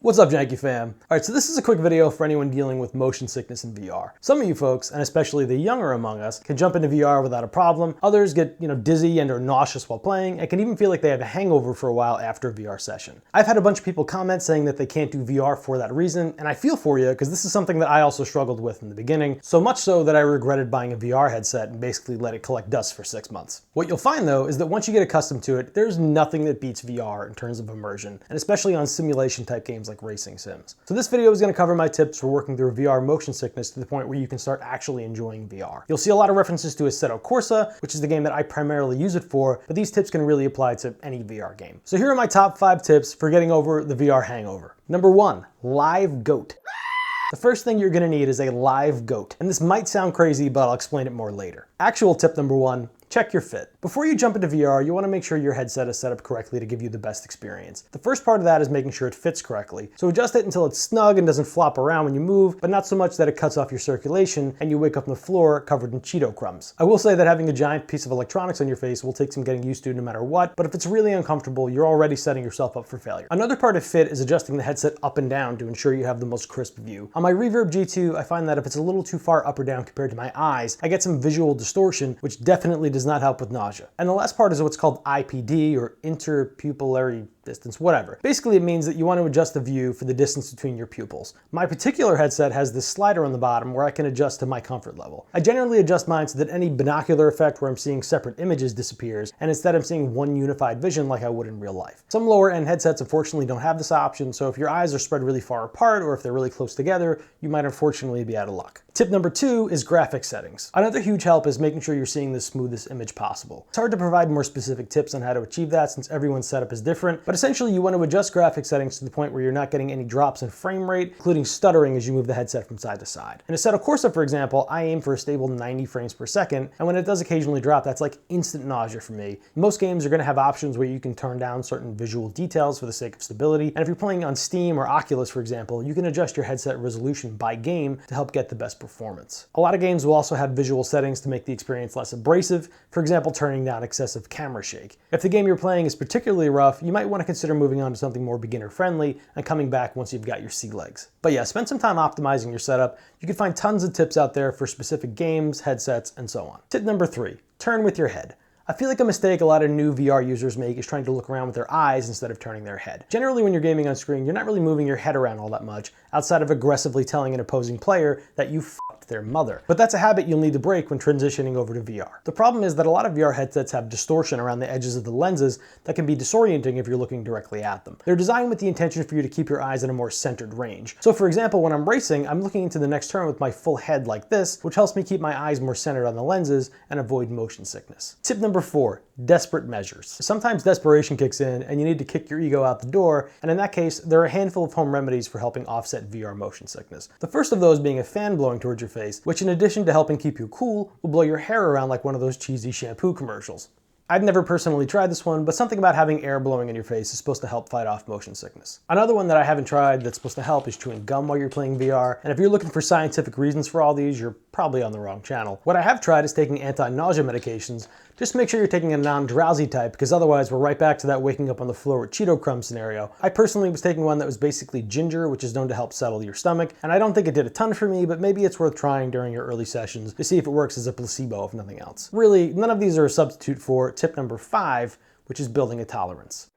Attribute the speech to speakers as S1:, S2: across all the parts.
S1: What's up, Janky fam? Alright, so this is a quick video for anyone dealing with motion sickness in VR. Some of you folks, and especially the younger among us, can jump into VR without a problem. Others get, dizzy and or nauseous while playing, and can even feel like they have a hangover for a while after a VR session. I've had a bunch of people comment saying that they can't do VR for that reason, and I feel for you because this is something that I also struggled with in the beginning, so much so that I regretted buying a VR headset and basically let it collect dust for 6 months. What you'll find though is that once you get accustomed to it, there's nothing that beats VR in terms of immersion, and especially on simulation type games like racing sims. So this video is going to cover my tips for working through VR motion sickness to the point where you can start actually enjoying VR. You'll see a lot of references to Assetto Corsa, which is the game that I primarily use it for, but these tips can really apply to any VR game. So here are my top 5 tips for getting over the VR hangover. Number 1, live goat. The first thing you're going to need is a live goat, and this might sound crazy, but I'll explain it more later. Actual tip number 1, check your fit. Before you jump into VR, you want to make sure your headset is set up correctly to give you the best experience. The first part of that is making sure it fits correctly. So adjust it until it's snug and doesn't flop around when you move, but not so much that it cuts off your circulation and you wake up on the floor covered in Cheeto crumbs. I will say that having a giant piece of electronics on your face will take some getting used to no matter what, but if it's really uncomfortable, you're already setting yourself up for failure. Another part of fit is adjusting the headset up and down to ensure you have the most crisp view. On my Reverb G2, I find that if it's a little too far up or down compared to my eyes, I get some visual distortion, which definitely does not help with nausea. And the last part is what's called IPD, or interpupillary distance, whatever. Basically, it means that you want to adjust the view for the distance between your pupils. My particular headset has this slider on the bottom where I can adjust to my comfort level. I generally adjust mine so that any binocular effect where I'm seeing separate images disappears, and instead I'm seeing one unified vision like I would in real life. Some lower end headsets unfortunately don't have this option, so if your eyes are spread really far apart or if they're really close together, you might unfortunately be out of luck. Tip number 2 is graphic settings. Another huge help is making sure you're seeing the smoothest image possible. It's hard to provide more specific tips on how to achieve that since everyone's setup is different, but essentially you want to adjust graphic settings to the point where you're not getting any drops in frame rate, including stuttering as you move the headset from side to side. In Assetto Corsa, for example, I aim for a stable 90 frames per second, and when it does occasionally drop, that's like instant nausea for me. Most games are going to have options where you can turn down certain visual details for the sake of stability, and if you're playing on Steam or Oculus, for example, you can adjust your headset resolution by game to help get the best performance. A lot of games will also have visual settings to make the experience less abrasive, for example, turning down excessive camera shake. If the game you're playing is particularly rough, you might want to consider moving on to something more beginner-friendly and coming back once you've got your sea legs. But yeah, spend some time optimizing your setup. You can find tons of tips out there for specific games, headsets, and so on. Tip number 3, turn with your head. I feel like a mistake a lot of new VR users make is trying to look around with their eyes instead of turning their head. Generally, when you're gaming on screen, you're not really moving your head around all that much, outside of aggressively telling an opposing player that you f***ed their mother. But that's a habit you'll need to break when transitioning over to VR. The problem is that a lot of VR headsets have distortion around the edges of the lenses that can be disorienting if you're looking directly at them. They're designed with the intention for you to keep your eyes in a more centered range. So for example, when I'm racing, I'm looking into the next turn with my full head like this, which helps me keep my eyes more centered on the lenses and avoid motion sickness. Tip number 4, desperate measures. Sometimes desperation kicks in and you need to kick your ego out the door, and in that case, there are a handful of home remedies for helping offset VR motion sickness. The first of those being a fan blowing towards your face, which in addition to helping keep you cool, will blow your hair around like one of those cheesy shampoo commercials. I've never personally tried this one, but something about having air blowing in your face is supposed to help fight off motion sickness. Another one that I haven't tried that's supposed to help is chewing gum while you're playing VR, and if you're looking for scientific reasons for all these, you're probably on the wrong channel. What I have tried is taking anti-nausea medications. Just make sure you're taking a non-drowsy type, because otherwise we're right back to that waking up on the floor with Cheeto crumb scenario. I personally was taking one that was basically ginger, which is known to help settle your stomach, and I don't think it did a ton for me, but maybe it's worth trying during your early sessions to see if it works as a placebo, if nothing else. Really, none of these are a substitute for tip number 5, which is building a tolerance.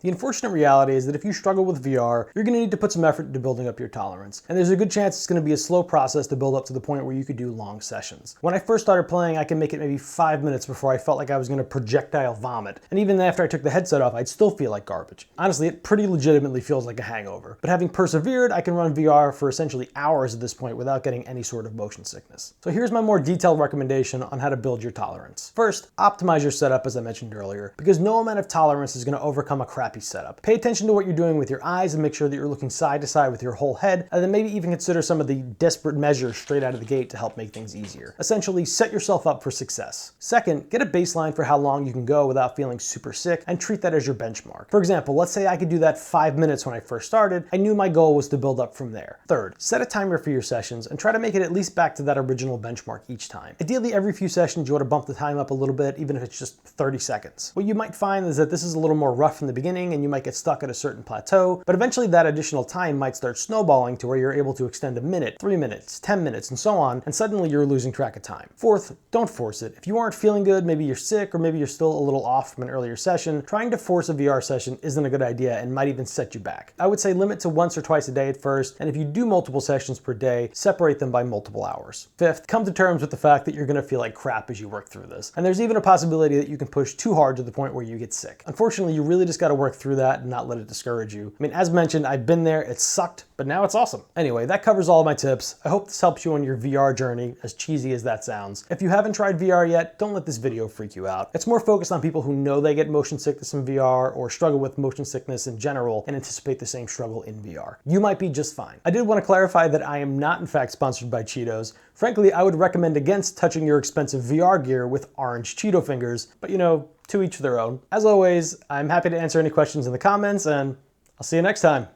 S1: The unfortunate reality is that if you struggle with VR, you're going to need to put some effort into building up your tolerance. And there's a good chance it's going to be a slow process to build up to the point where you could do long sessions. When I first started playing, I could make it maybe 5 minutes before I felt like I was going to projectile vomit. And even after I took the headset off, I'd still feel like garbage. Honestly, it pretty legitimately feels like a hangover. But having persevered, I can run VR for essentially hours at this point without getting any sort of motion sickness. So here's my more detailed recommendation on how to build your tolerance. First, optimize your setup as I mentioned earlier, because no amount of tolerance is going to overcome a crappy setup. Pay attention to what you're doing with your eyes and make sure that you're looking side to side with your whole head, and then maybe even consider some of the desperate measures straight out of the gate to help make things easier. Essentially, set yourself up for success. Second, get a baseline for how long you can go without feeling super sick and treat that as your benchmark. For example, let's say I could do that 5 minutes when I first started. I knew my goal was to build up from there. Third, set a timer for your sessions and try to make it at least back to that original benchmark each time. Ideally, every few sessions you want to bump the time up a little bit, even if it's just 30 seconds. What you might find is that this is a little more rough in the beginning, playing and you might get stuck at a certain plateau, but eventually that additional time might start snowballing to where you're able to extend a minute, 3 minutes, 10 minutes, and so on, and suddenly you're losing track of time. Fourth, don't force it. If you aren't feeling good, maybe you're sick, or maybe you're still a little off from an earlier session, trying to force a VR session isn't a good idea and might even set you back. I would say limit to once or twice a day at first, and if you do multiple sessions per day, separate them by multiple hours. Fifth, come to terms with the fact that you're gonna feel like crap as you work through this. And there's even a possibility that you can push too hard to the point where you get sick. Unfortunately, you really just gotta work through that and not let it discourage you. I mean, as mentioned, I've been there, it sucked, but now it's awesome. Anyway, that covers all of my tips. I hope this helps you on your VR journey, as cheesy as that sounds. If you haven't tried VR yet, don't let this video freak you out. It's more focused on people who know they get motion sickness in VR or struggle with motion sickness in general and anticipate the same struggle in VR. You might be just fine. I did want to clarify that I am not in fact sponsored by Cheetos. Frankly, I would recommend against touching your expensive VR gear with orange Cheeto fingers, but you know, to each their own. As always, I'm happy to answer any questions in the comments, and I'll see you next time.